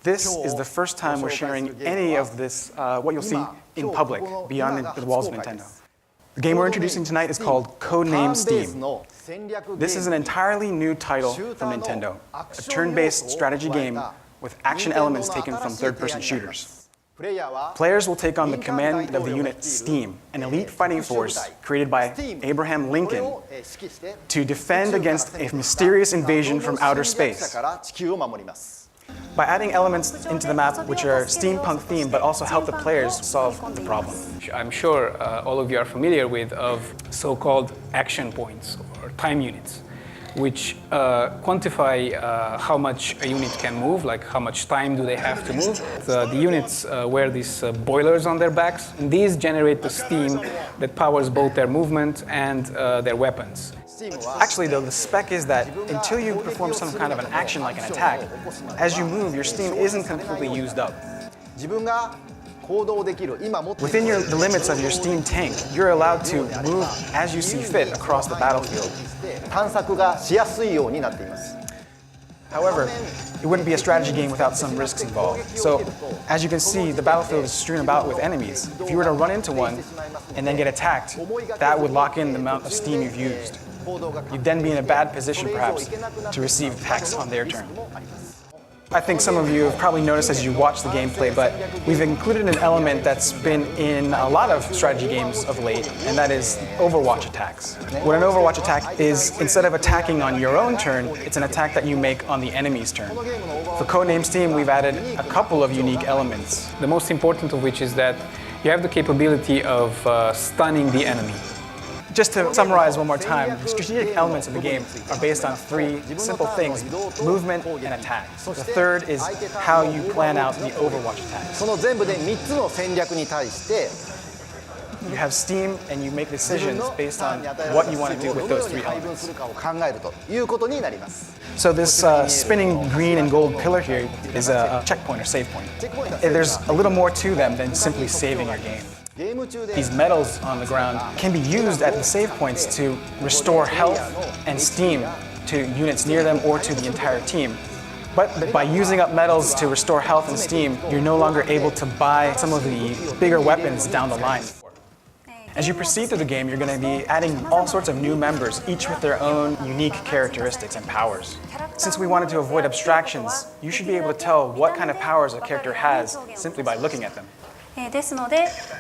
This is the first time we're sharing any of this, what you'll see in public, beyond the walls of Nintendo. The game we're introducing tonight is called Codename Steam. This is an entirely new title from Nintendo, a turn-based strategy game with action elements taken from third-person shooters. Players will take on the command of the unit Steam, an elite fighting force created by Abraham Lincoln to defend against a mysterious invasion from outer space. By adding elements into the map which are steampunk themed but also help the players solve the problem. I'm sure all of you are familiar with so-called action points or time units, which quantify how much a unit can move, like how much time do they have to move. The units wear these boilers on their backs, and these generate the steam that powers both their movement and their weapons. Actually, though, the spec is that until you perform some kind of an action like an attack, as you move, your steam isn't completely used up. Within the limits of your steam tank, you're allowed to move as you see fit across the battlefield. However, it wouldn't be a strategy game without some risks involved. So, as you can see, the battlefield is strewn about with enemies. If you were to run into one and then get attacked, that would lock in the amount of steam you've used. You'd then be in a bad position, perhaps, to receive attacks on their turn. I think some of you have probably noticed as you watch the gameplay, but we've included an element that's been in a lot of strategy games of late, and that is Overwatch attacks. What an Overwatch attack is, instead of attacking on your own turn, it's an attack that you make on the enemy's turn. For Codename Steam, we've added a couple of unique elements. The most important of which is that you have the capability of stunning the enemy. Just to summarize one more time, the strategic elements of the game are based on three simple things: movement and attack. The third is how you plan out the Overwatch attacks. You have steam and you make decisions based on what you want to do with those three elements. So this spinning green and gold pillar here is a checkpoint or save point. There's a little more to them than simply saving your game. These medals on the ground can be used at the save points to restore health and steam to units near them or to the entire team. But by using up medals to restore health and steam, you're no longer able to buy some of the bigger weapons down the line. As you proceed through the game, you're going to be adding all sorts of new members, each with their own unique characteristics and powers. Since we wanted to avoid abstractions, you should be able to tell what kind of powers a character has simply by looking at them.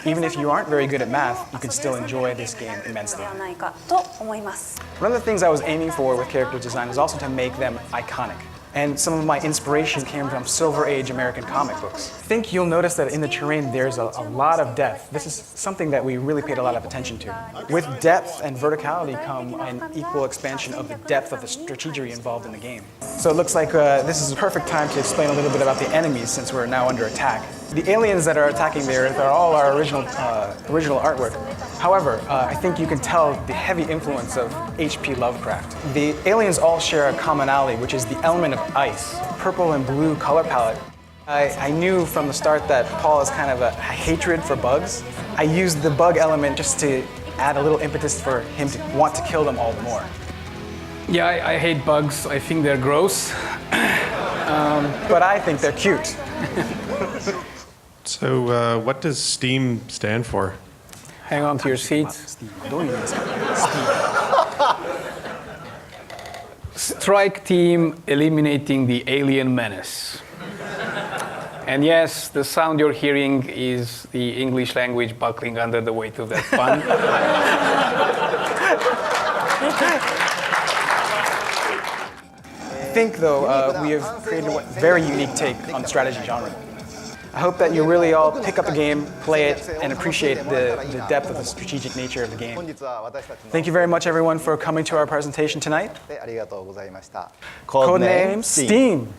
Even if you aren't very good at math, you can still enjoy this game immensely. One of the things I was aiming for with character design was also to make them iconic. And some of my inspiration came from Silver Age American comic books. I think you'll notice that in the terrain there's a lot of depth. This is something that we really paid a lot of attention to. With depth and verticality come an equal expansion of the depth of the strategy involved in the game. So it looks like this is a perfect time to explain a little bit about the enemies since we're now under attack. The aliens that are attacking there, they're all our original artwork. However, I think you can tell the heavy influence of H.P. Lovecraft. The aliens all share a commonality, which is the element of ice, purple and blue color palette. I knew from the start that Paul has kind of a hatred for bugs. I used the bug element just to add a little impetus for him to want to kill them all the more. Yeah, I hate bugs. I think they're gross. But I think they're cute. So what does STEAM stand for? Hang on to your seats. Strike Team Eliminating the Alien Menace. And yes, the sound you're hearing is the English language buckling under the weight of that pun. I think, though, we have created a very unique take on the strategy genre. I hope that you really all pick up the game, play it, and appreciate the depth of the strategic nature of the game. Thank you very much, everyone, for coming to our presentation tonight. Codename Steam.